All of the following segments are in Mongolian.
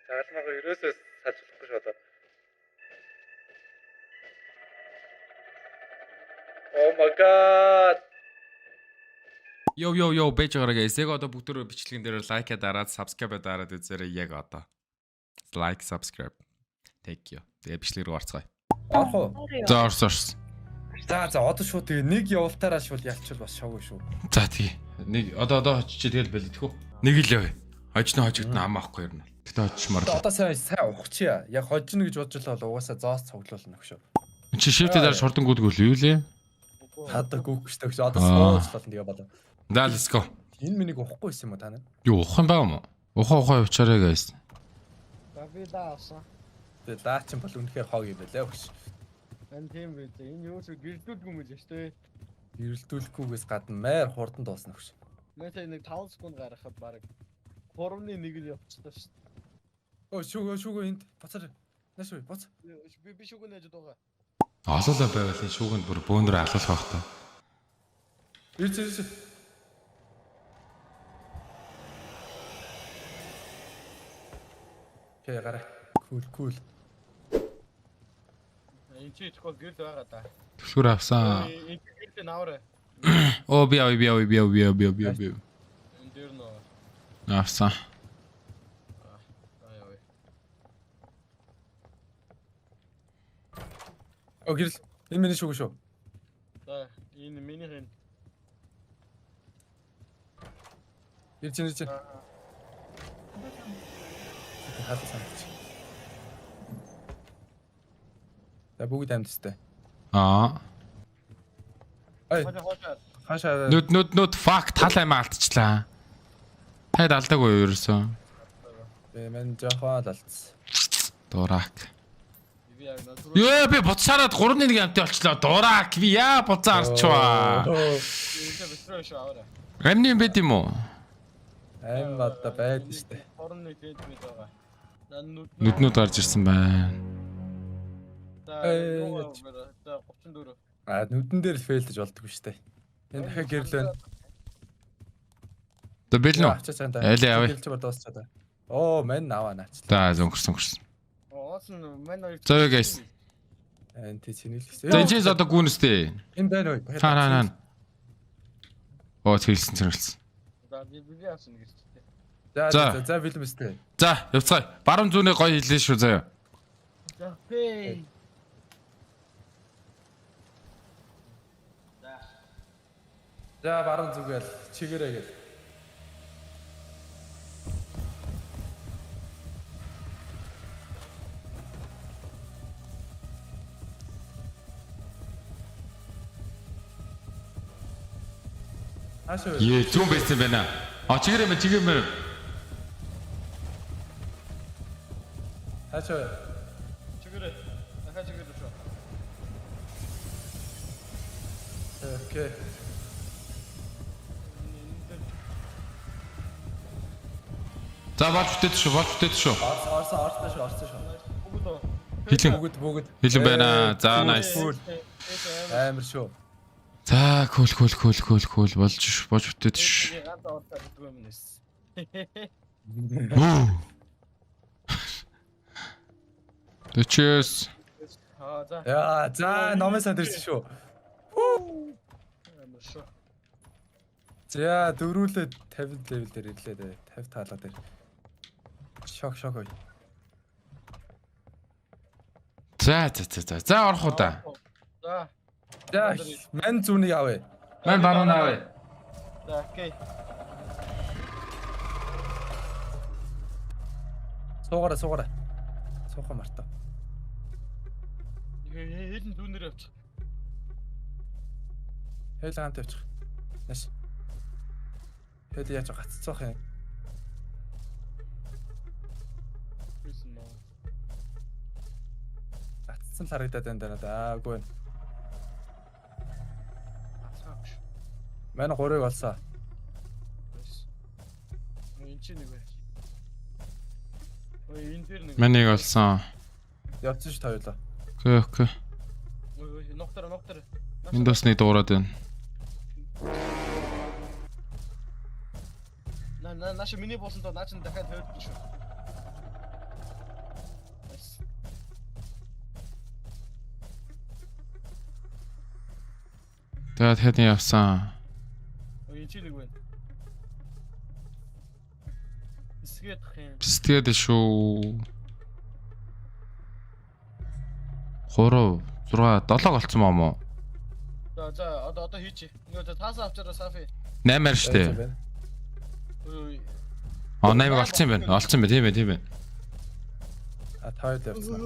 Заалмаагаа ерөөсөө салжуулахгүй шүү одоо. Oh my god. Йоо бэж гараа guys. Яг одоо бүгд бичлэгэн дээр лайка дараад subscribe дараад үзээрэй яг одоо. Like subscribe. Thank you. Тэгээ бичлэг рүү орцгоё. Орох уу? За орсон. За одоо шууд тэгээ нэг явуултаараа шууд ялчвал бас шогүй шүү. За тий. Нэг одоо очиж тэгэл бэлдэхүү. Нэг л яваа. Хожигдно ам аахгүй юм. Гэтэ очимаар л. Одоо сайн ухчихъя. Яг хожно гэж бодож л угаасаа зоос цуглуулна гэж шүү. Чи шифтээр дараа шурдан гүйлгүүл юу лээ? Хадаа гүгчтэй гэж одоо суучлал тэгээ болоо. Да let's go. Энэ минийг уухгүй байсан юм уу та нар? Юу ухах юм байгаа юм уу? Ухаа явчаарай guys. Би даасан. Тэгээ даа чин бол үнэхээр хог юм байлаа өгч. Энэ тийм үү. Энэ юу ч гэрдүүлгүй юм л шүү дээ. Гэрэлтүүлэхгүйгээс гадна маяр хурдан дуусна өгч. Мэтэ нэг 5 секунд гаргахад баг 3-1 л явчихсан шүү дээ. Оо шүүгөө энд буцаар. Нааш уу буц. Би шүүгөө нэж байгаа. Олоолаа байвал энэ шүүгэнд бүр бөөнрөө алуулах байх та. Ирж. Тэ гараа. Кул. Энд чи тохоо гэрд байгаа да. Төсвөр авсан. Энд гэрд наваарай. Оо би. Энд дээр нөө. Авсан. Ой. Оо гэрэл. Энэ миний шүүгөө шүү. За энэ миний хэн. Ирж. Хатаа санаач. За бүгд амьдстай. Аа. Ай. Хожоо. Хашаа. Нүд fuck тал аймаа алдчихлаа. Тайд алдаагүй ерөөсөө. Мен жоохон алдсан. Дурак. Би яг натур. Ёо би буцаараад 3-1 амттай болчлоо. Дурак. Би яа буцаа арчваа. Энд бистроо шүү аваарай. Амны юм байд юм уу? Аим одоо байд штэ. 3-1 гээд мэд байгаа. Нүднүүд гарч ирсэн байна. За 34. Нүдэн дээр л фейлдэж болдгоо штэ. Энэ дахиад гэрлэн. За бэлнэ. Алей авъя. Гэлж бод дуусчаа. Оо, мен аваа наач. За өнгөрсөн. Оосон мен хоёр. За guys. Энэ тий чинэлсэн. За энэ одоо гүнэстэй. Энэ байна уу? Хаана. Оо цэглсэн. За би яасан гэж. За билмэстэй. За явцгаая. Баруун зүүнээ гоё хэлээ шүү заяа. За хей. За баруун зүгээл чигээрээ гэл. Ашаа. Ее зүүн байсан байна. чигээрээ. Ашаа. Чигээрээ. Дахиад чигээрээ шүү. Окей. За бач бүтээд шүү. Орсон шүү. Хэлэн. Хэлэн байна. За nice. Амар шүү. За кул болж бүтээд ш. Тэчээс. За. За номосоо дэрсэн шүү. Амар шүү. За дөрүүлээ 50 левел дээр ирлээ дээ. 50 таалаа дээр. Шок ой. За орох уу да. За. За мен зүүнийг авъя. Ман баруун авъя. За окей. Суугаараа. Сууха мартаа. Хэлэн дүүнээр авчих. Хэл хамт явчих. Нэш. Хэл яаж гаццоох юм. Гацсан л харагдаад байна да. Аагүй. Манай 3-ыг олсоо. Энд чи нэг бай. Ой энэ дээр нэг. Манийг олсон. Явцсан ш тойлоо. Окей. Ой ноктор. Энд бас нэг дуурайд байна. Нааш миний буусан то наач дахиад тавьчих шүү. Тэгээд хэдийн явсан. Энэ чи нэг байна. Эсгээд хин. Бисгээд шүү. 3 6 7 болцсон юм уу? За одоо хийчих. Ингээ таасаа авчаараа Сафи. 8 арь штэ. Ой. 8 олцсон юм байна. Олцсон байна. Тийм байна. А таад явсан.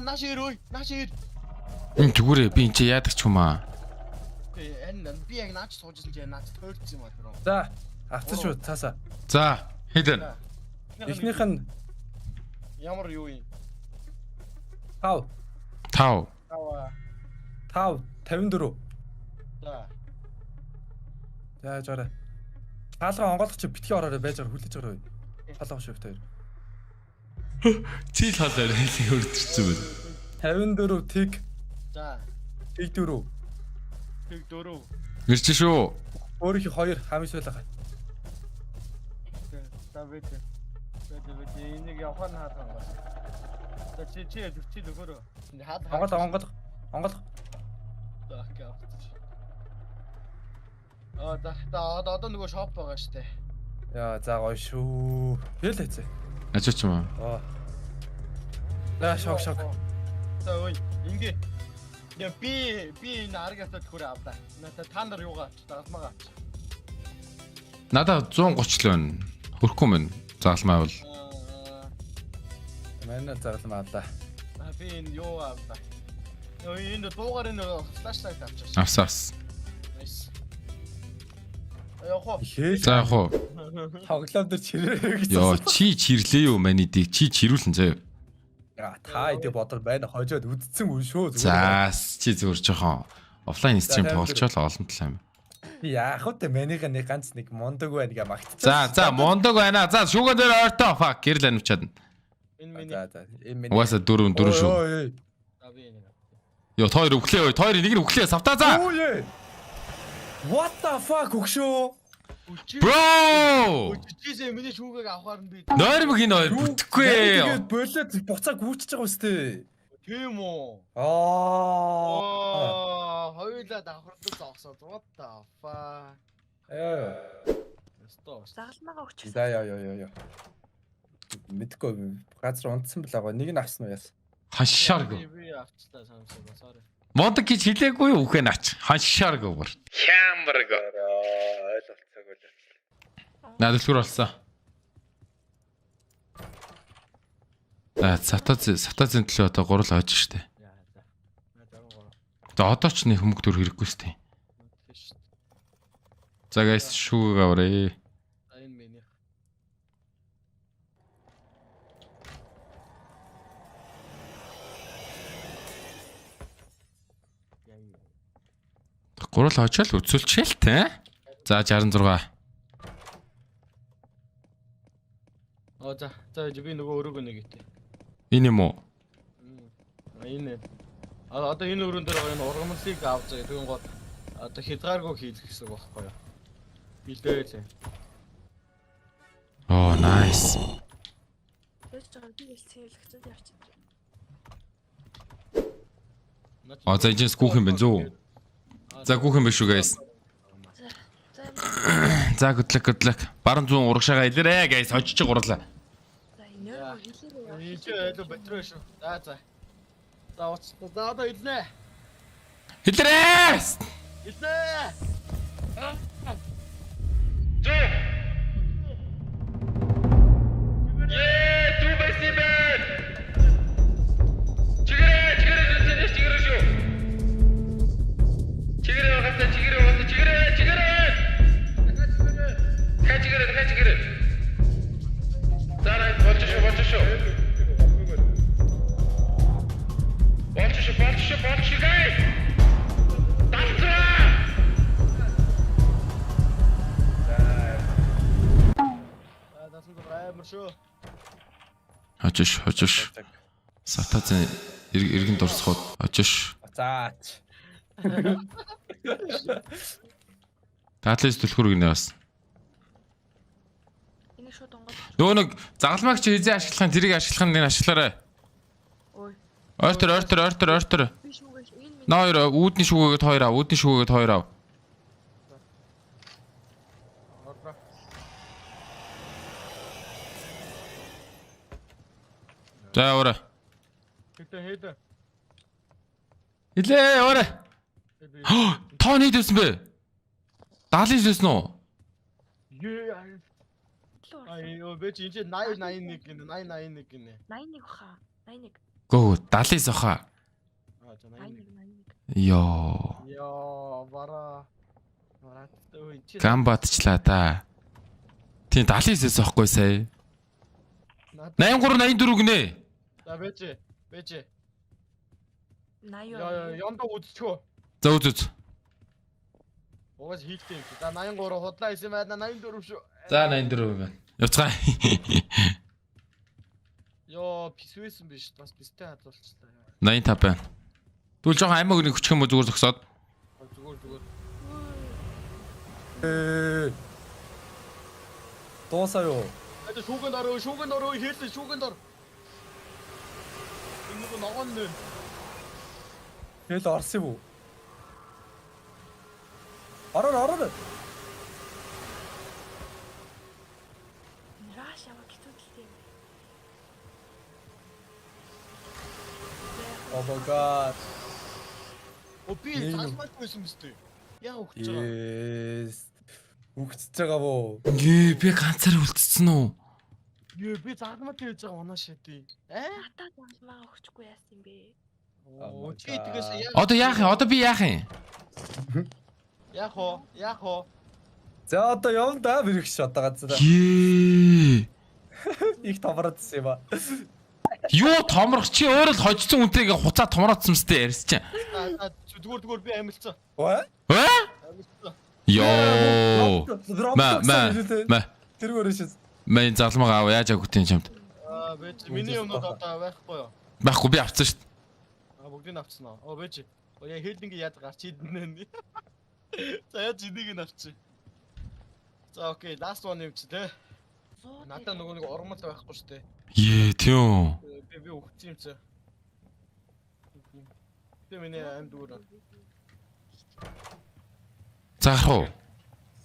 Нааш ирөө. Нааш ир. Энэ зүгээрээ би энэ чи яадаг ч юм аа. Окей, энэ би яг наач суужсэн чи наач тойрцсон юм аа тэр. За, авсан шүү цаасаа. За, хэдэн. Эхнийх нь Ямар юу юм? 5 5. Аваа. 54. За. За жаарай. Хаалга онгойлгоч битгий ороорой байж байгаа хүлээж байгаа. Халаа шивт хоёр. Чи л халаа хэлээ өрдөрсөн байна. 54 тэг За. тэг 4. Тэг 4. Ирж шүү. Өөрийнхөө 2 хамис байлаа. За бид. Энийг явах нь хаалга онгойлгоо. За чи өгөөрөө. Онгойлго. За окей. Одоо нөгөө шоп байгаа штэ. Яа, за гоё шүү. Хэл хэцээ. Ачаач юм аа. Оо. За шок. За ой, ингээ. Я би энэ аргасаа төхөр авлаа. Та нар юугаа дагмагаа. Надаа 130 л байна. Хөрөхгүй мэн. Заалмаа бол. Манай загалан авлаа. Би энэ юу авлаа. Энэ дуугаар энэ флашлайт авчихсан. Авсаас. Nice. Яхоо. За яг уу. Тоглоом дээр чирээ гэж. Йоо, чи чирлээ юу манидыг? Чи чирүүлсэн заяа. Яа, та идэ бодор байна хожоод үдцсэн үн шүү. За, чи зүгээр жоохон офлайн стрим тоглолцоо олон тал юм. Би яах вэ? Манийга нэг ганц нэг мондог байна гэ магтчих. За, мондог байна. За, шүүгэн дээр ойртоо. Fuck, гэрэл анивчаад. Энэ миний. За. Энэ миний. Угаасаа 4 шүү. За би энэ. Йоо, тоор өглөө. Тоор нэг нь өглөө савтаа за. What the fuck өгшөө? Bro! Чижээ миний шүүгийг авахаар нь би. Нойрмог энэ хоёр бүтэхгүй. Тэгээд болоод буцаа гүйчихэж байгаа үстэй. Тийм үү. Хоёулаа давхарлаа зогсоод what the fuck. Стоо. Загалмаагаа өгч. За яа. Мэдгүй газар унтсан билаагаа нэг нь авсан уу яас. Хашааргүй. Би авчлаа санасаа sorry. Мондог гэж хэлээгүй юу үхэн ач. Хашааргүй бүр. Хямраг ойлголцоогүй л. Надад түр болсон. Сатазын төлөө одоо 3 л хойж штэ. За. За одоо ч нэг хүмүүг төр хэрэггүй штэ. За guys шүүгээ аврээ. Энэ миний. 3 л хойчол үзүүлчихээ л те. За 66. За би нөгөө өрөөгөө нэг итээ. Энэ юм уу? Энэ. Одоо энэ өрөөнд дээр энэ ургамлыг авч байгаа. Тэгвэл гол одоо хязгааргүй хийх гэсэн үг байхгүй юу? Билээ. Оо, nice. Яаж байгаа би л цэвэрлэгчэд явчих. За энэ скүүх юм бэ зүү. За гүүх юм биш үү guys. За good luck. Баруун зүүн урагшаага илэрээ guys. Хожиж гурлаа. За энэ хэлээрээ явах. Ийм ч ойлоо батраа шүү. За. За уцтай. За одоо илнэ. Илэрээ. Илнэ. Хожиш. Сатазын иргэн дурсахууд хожиш. Заач. Татлис түлхүр гинэ бас. Энэ шууд онгод. Нөгөө нэг загалмаагч хизээ ашиглах, тэрийг ашиглах нь ашиглаарай. Ой. Ойртор. Би шүүгээ. Энэ На хоёр үүдний шүүгээд хоёр ав. Үүдний шүүгээд хоёр ав. Орно. За өөр. Хэдэ. Илээ өөр. Тооны дэсэн бэ? 79 нь уу? Яа. Ай бэж энэ 80 81 гинэ 80 81 гинэ. 81 баха. 81. Гөө 79 хаа. За 81 81. 81. Яа бара. Бараатай чи. Гам батчлаа та. Тийм 79-с واخгүй сая. 83 84 гинэ. За бэж. 80. Яа ямдаа үзчихөө. За үз. Угаас хийлтэй юм. За 83 худлаа исэн байна 84 шүү. За 84 байна. Явцгаа. Йоо писвэсэн биш бас пистэй хадуулчихлаа. 85 байна. Түл жоохон аймаг нэг хүчих юм уу зүгээр зогсоод. Зүгээр. Дуусаа юу? 아저 쇼근 ороо хэлсэн 쇼근 ор. Энийг ногоон нэ. Хэл орсон юм уу? Ороо. Раш ява гитүүлтэй. Oh my god. Би цаасмаар байсан мэт. Яа өгч байгаа. Yes. Үгтж байгаа боо. Гээ би ганцаар үлдсэн үү? Би цаасмаар хийж байгаа унаа шатий. Хатаа замлаа өгчихгүй яасан юм бэ? Оо чи тэгээс Одоо яах юм? Одоо би яах юм? яах оо. За одоо явна да бэрхш одоо газар. Гээ. Их томродсон юм аа. Юу томрох чи өөрөө л хожсон үнтэйгээ хуцаа томроодсон мэт ярьс чинь. Зүгээр би амилцсан. Ой? Амилцсан. Йоо. Мэ. Тэр өрөөш. Мэн залмаа аав яаж агт юм чамд. Бэж миний юмнууд одоо байхгүй юу? Байхгүй би авцсан шүү дээ. Бүгдийг авцсан аа. Бэж. Яа хэлнгээ яд гарч идэнэ. За яаж энийг нь авчих. За окей, last one юм чи тэ. Надаа нөгөө нэг урмал байхгүй шүү дээ. Ее тийм. Би өгсөн юм чи. Тэ миний амд өөр. За гарах уу?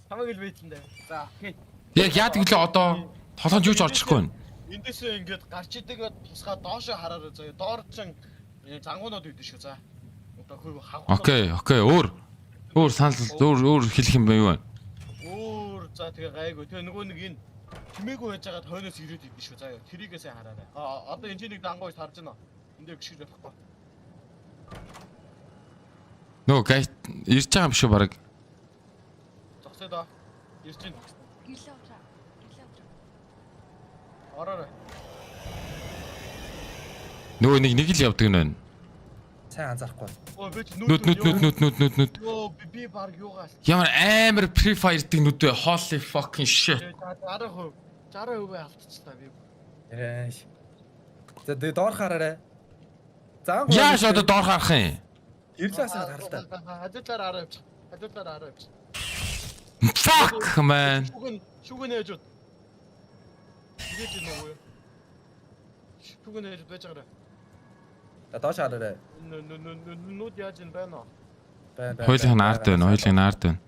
Хамаг л бийцэн дээ. За окей. Яг яадаг лээ одоо толгойд юу ч орж ирэхгүй байна. Эндээсээ ингээд гарч идэгээд тусгаа доошоо хараарай заяа. Доор чин зангуунууд үйдэн шүү за. Одоо хөө хав. Окей. Өөр санал өөр хэлэх юм байна юу? Өөр за тэгээ гайгүй. Тэгээ нөгөө нэг энэ тэмээгүй байж байгаад хойноос ирээд идэв шүү заяа. Тэрийгээсээ хараарай. Одоо энэ чинь нэг дангуйс харж байна. Эндээ гიშгэж байхгүй. Нөө гай ирж байгаа юм шүү баг. Зогсоо доо. Ирж чинь. Гэлээ утраа. Ороо. Нөгөө нэг л явдаг нь байна. Сайн анзаарахгүй. Ой бич Нүд. Йоо би баг юугаа. Ямар амар Free Fire-дэг нүд вэ? Holy fucking shit. 60% автчихлаа би. Яаш. За тэгээ доор хараарай. За Яаш одоо доор харах юм? ирлээсээ харалтаа. Хадуулаар авч. Fuck man. Шүгэн ээжүүд. Идэж юм уу? Шүгэн ээж байж байгаа. За доош хараарай. Нүд яаж юм байна? Хойлын ард байна.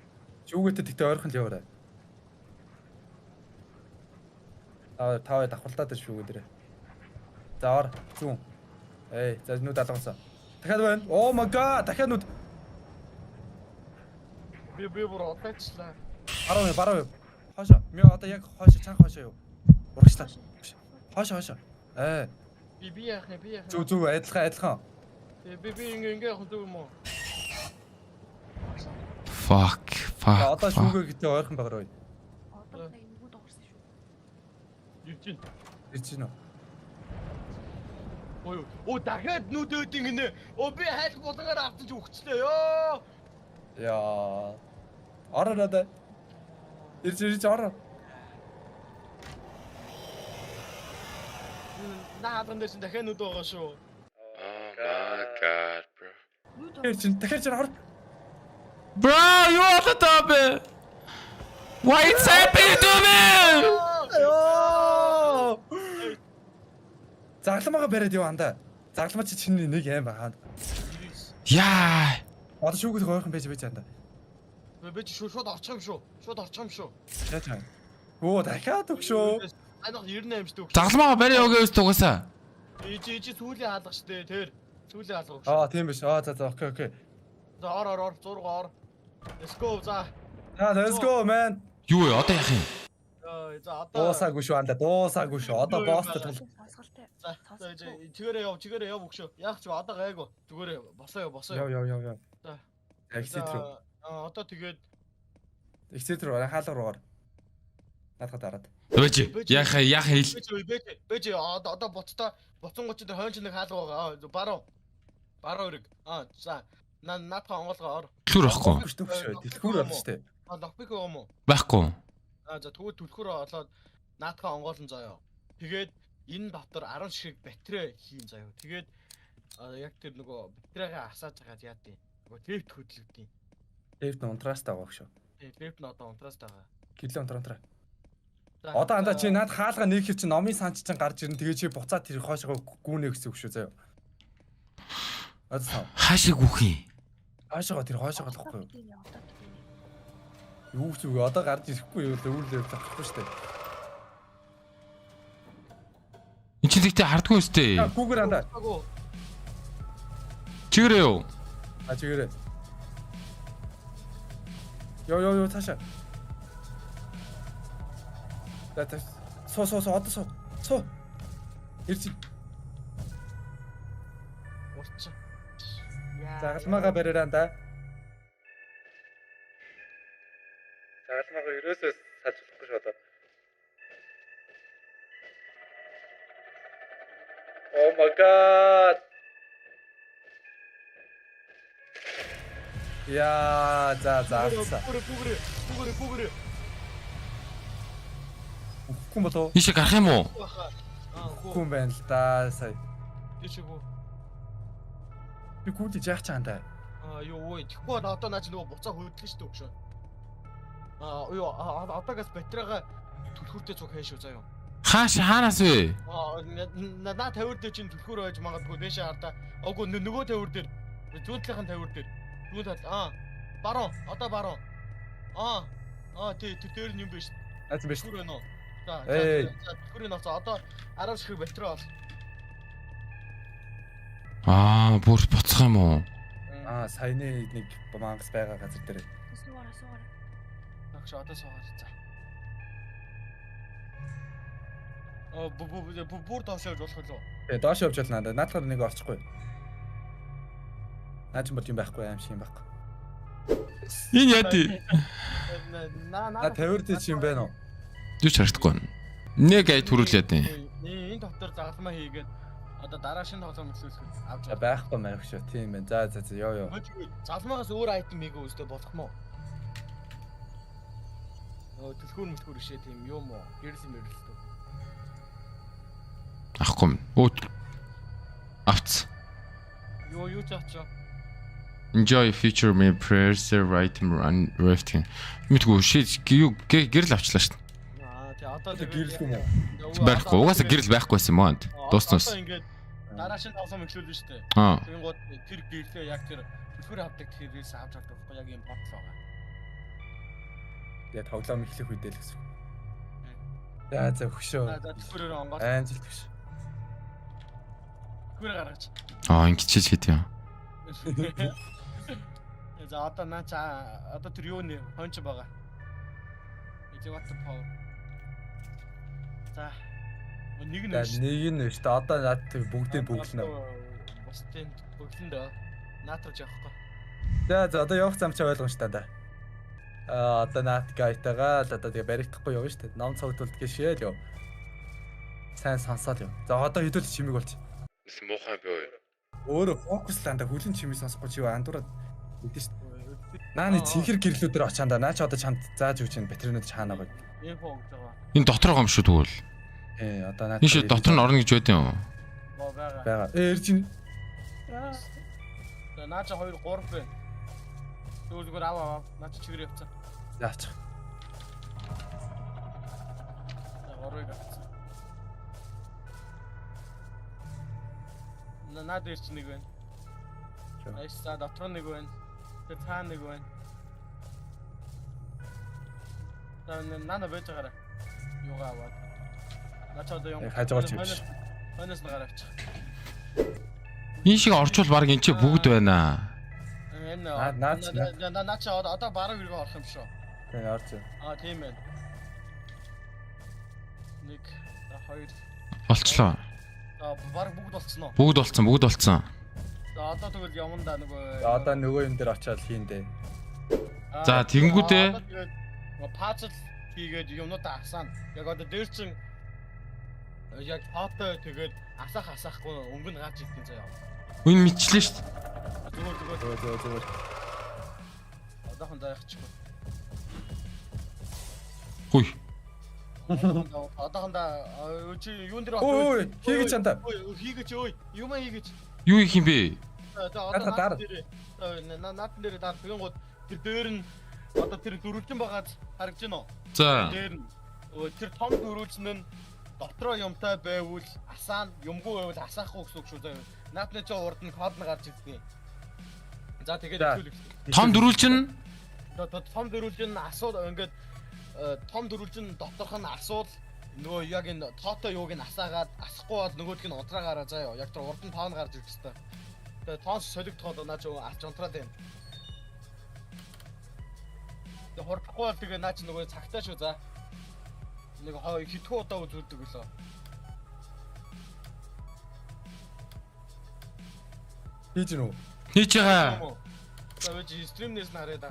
Шүүгээтэй тэгтээ ойрхон л яваарай. Таваа давхарлаад байна шүүгээ дээрээ. За ор зүүн. За нүд алгасан. Дахиад байна. Oh my god, дахиад нүд. Би бүр отаачлаа. Барав. Хоошо. Одоо яг хоошо чанга хоошо юу? Урагшлаа. Хоошо. Би яах юм? Зүг адилхан. Би ингээ явах зүг юм уу? Fuck. Одоо шүүгээ гэдэг ойрхон байгаарай. Одоо нэг нүд уурсан шүү. Ирж гинөө. Оо дахиад нүд өөдин гинэ. Би хайл булгаар автаж өгчлээ ёо. Яа. Ороо. Ирж ороо. Наадан дэс дахиад нүд байгаа шүү. Oh my god, bro. Нүд Дахиад ороо. Bro, you are the top. Why it's happening to me? Ёо. Загламгаа бариад юу андаа. Загламаа чи чиний нэг аим байгаа. Яа. Одоо шүүгээс гоёрхон байж чаанда. Би шууд орчих юм шүү. Шууд орчих юм шүү. Яаж байгаа. Оо дахиад өгшөө. Анх 98 амжтай өгч. Загалмаа барь өгөөс тугасаа. Ичи сүүлийн хаалга штэ тэр. Сүүлийн хаалга өгч. Аа тийм биш. Аа за окей. За ор зург ор. Let's go за. Let's go man. Юу вэ? Одоо яах юм? За одоо Дуусаагүй шүү анда. Дуусаагүй шүү. Одоо босстой тул. Сонсголтой. чигээрээ яв өгшөө. Яг ч одоо гайгүй. Зүгээрээ босоо. Яв. За. Exit руу. Одоо тэгээд Exit руу хаалга руугаар. Надад дараад. Бэж. Яах хэл. бэж одоо буцан гоч дээр хойч нэг хаалга байгаа. Баруун өрг. За. Наадхаа онгоолгоо ор. Түр ахгүй. Шүү. Дэлгүүр байна шүү дээ. Логбик байгаа юм уу? Байхгүй. За тэгвэл түлхүүр олоод наадхаа онгоолн заяа. Тэгээд энэ дотор 10 шиг батарей хийн заяа. Тэгээд яг тэр нөгөө батарейгаа асааж хагаад яадیں۔ Нөгөө лефт хөдлөгдیں۔ Лефт унтраастай байгаа шүү. Лефт нь одоо унтраастай байгаа. Гэлээ унтраа. Одоо андаа чи наад хаалга нээхэр чи номын санч чинь гарч ирэн тэгээ чи буцаад тэр хоошоо гүүнэ гэсэн үг шүү заяа. Одоо Хаашиг үх юм? хаашаа тэр хоошоо болохгүй юу? Юу ч үгүй одоо гарч ирэхгүй юу өвлөө захгүй шүү дээ. Энд чинь тэгтээ хардгүй өстэй. Гүүгэр андаа. Чигээрээ юу? Чигээрээ. Йоо цаашаа. Дата соо одоо соо. Ирж. Урч. Загалмаага бариараа да. Загалмаага ерөөсөө салжуулахгүй шүү одоо. Oh my god. Яа за. Бүгүрэ. Үхгүй болоо. Ишээ гарах юм уу? Үгүй байна л да сая. Тийшгүй. Би гүйдэж яах чаандаа. Юу тэгэхгүй одоо наач нөгөө буцаа хөөдлөн шүү дээ өгшөө. Одоогоос батарейгаа түлхүүртэй цуг хайшгүй заяа. Хаанаас вэ? Наа тавир дээр чинь түлхүүр байж магадгүй дэшээ хардаа. Үгүй нөгөө тавир дээр. Зүүнтлийнхэн тавир дээр. Зүүн тал. Баруун. Одоо баруун. Тий тэр нь юм биш. Аз биш. Түлхүүр байна уу? За түлхүүрийн ноц одоо 10 шиг батарей бол. Бүр буцах юм уу? Саяны нэг мангас байгаа газар дээр. Суугаар. Багш одоо суугаар за. Бүр доош явж болох уу? Тий, доош явж болно. Наадхаар нэг орчихгүй. Наач юм бол юм байхгүй аим шиг юм байхгүй. Энэ яа тий? Тавир дээр чи юм байна уу? Юу ч харагдахгүй. Нэг ай төрүүлээд байна. Энэ дотор загалмаа хийгээд одоо дараа шинэ тоглоом өсөлөх авч Байхгүй маяг шүү. Тийм байна. За ёо. Загалмаагаас өөр айтем хийгээ үстэй болох мó. Түлхүүр ишээ тийм юм уу? Гэрэл мэрэлтэй. Ахгүй. Авц. Юу ч авчаа. Enjoy future me prayers item run rafting. Мэдгүй гэрэл авчлаа шүү. Тий одоо гэрэлгүй юм уу? Байхгүй. Угаасаа гэрэл байхгүйсэн юм аа. Дууснаас. Ингээд дараа шинэ тоглоом эхлүүлнэ шүү дээ. Тэнгууд тэр гэрлээ яг тэр түлхүүр авдаг тэрээс авч авдаг байхгүй яг юм бодол байгаа. Тэгээ тоглоом эхлэх үедээ л гэсэн. За хөшөө. За түлхүүрээр онгоо. Аймжилт хөш. Түлхүүрээ гаргаж. Ингэчиж хэд юм. За одоо одоо тэр юу нэ хонч байгаа. What the power. За нэг нь шүү дээ. Одоо наад бүгдээ бүглэнэ. Бусдын бүглэндээ наатраж явахгүй. За одоо явах зам чи ойлгоно шүү дээ. Одоо наад гайтагаа л одоо тэгээ баригдахгүй явна шүү дээ. Ном цогтолд гээшээ л юу. Сайн сонсоод юу. За одоо хэдүүл чимиг болчих. Муухай би юу? Өөрөө фокуслаанда хүлэн чимээ сонсохгүй чи андуураад үдэн шүү дээ. Нааны цэнхэр гэрлүүдээр очаанда наа чи одоо чамд зааж өгч энэ батарейнууд чаана байгаа. Инфо гэж байгаа. Энэ дотор байгаа юм шүү тэгвэл. Одоо наа. Энэ шиг дотор нь орно гэж байдсан юм. Бага. Ирж ин. Наа чи 2 3 байна. Зүгээр аваа. Наа чи чигээр явцаа. Заач. Оройг авцаа. Наа дээр чи нэг байна. Nice. За дотор нэг байна. Тэр цаа нэг байна. Нана байж байгаарай. Юугаа аваад. Наач одоо юм. Хажуугаар чи биш. Хойноос нь гараа авчих. Энэ шиг орчвол баг энэ ч бүгд байна. Энэ наач одоо бараг иргэн орох юм шүү. Тэгээ орж. Тийм байна. Нэг, хоёр. Болчлоо. Бараг бүгд болцсон уу? Бүгд болцсон. За одоо тэгвэл юмдаа нөгөө. Одоо нөгөө юм дээр очиад хийн дээ. За тэнгүүдээ пазл хийгээд юмнуудаа асаана. Яг одоо дээр чин яг фото тэгээд асахгүй өнгө нь гарч ирсэн заяа. үн мэдчлээ шүү дээ. Зүгээр. Одоохондоо яачихгүй. Хүй. Одоохондоо чи юун дээр Ой, хийгээч антаа. Хийгээч ой. Юм хийгээч. Юу их юм бэ? Дараа. Наатан дээр дараа тэгэнгүүт тэр дээр нь одоо тэр дөрвөлжин байгаад харагдаж байна уу? За. Тэр нь тэр том дөрвөлжин нь дотроо юмтай байвал асаана, юмгүй байвал асаахгүй гэсэн үг шүү заяа. Наатны ч урд нь код нь гарч ирдэг. За тэгээд хэлүүлэх. Том дөрүүлчин Том дөрвөлжин асуул ингээд том дөрвөлжин доторх нь асуул нөгөө яг энэ тоотой юуг нь асаагаад асахгүй бол нөгөөдг нь унтраагаараа заяа. Яг тэр урд нь тоон гарч ирэх хэвээр. Тэгээд тоонс солигдоход наач алж унтраад байна. Тэгээд хурдахгүй бол тэгээ наач нөгөө цагтаа шүү за. Нэг хитгэн удаа үзүүлдэг үлээ. Хийж гэнэ үү? хийж байгаа. За би стримнээс нь харъя да.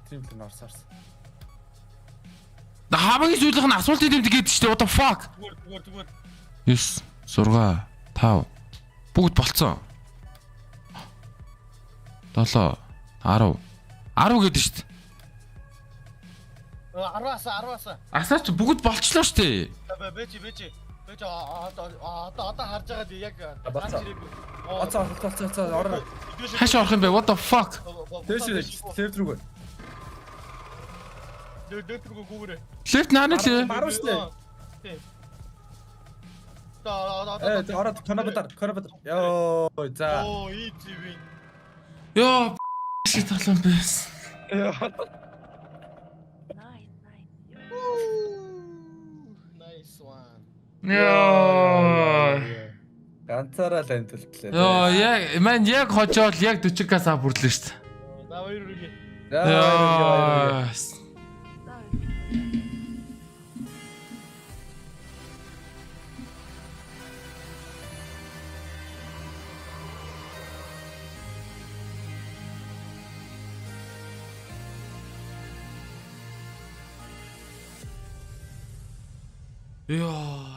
Стримлэн орсоорс. Хамгийн сүүлийнх нь асуулт хэлэмт гээд штэ. What the fuck? Зүгээр. 9 6 5 бүгд болцсон. 7 10 гээд штэ. 10-аас. Асаач бүгд болчлоо штэ. Бэж. Одоо харж байгаад яг Оцоо ороо. Хаш орох юм бэ? What the fuck? Тэш лефт рүү. Дэвтргөө гүүрээ. Left наа лээ. Баруун штэ. Тийм. Ороод конобатар. Йоо, за. Оо, easy win. Ёо шит толон байс. Nice one. Ёо. Ганцаараа л амтэлтлээ. Ёо яг хожоол яг 40к сав бүрлээ штэ. За хоёр үргээ. Ёо. Ёо.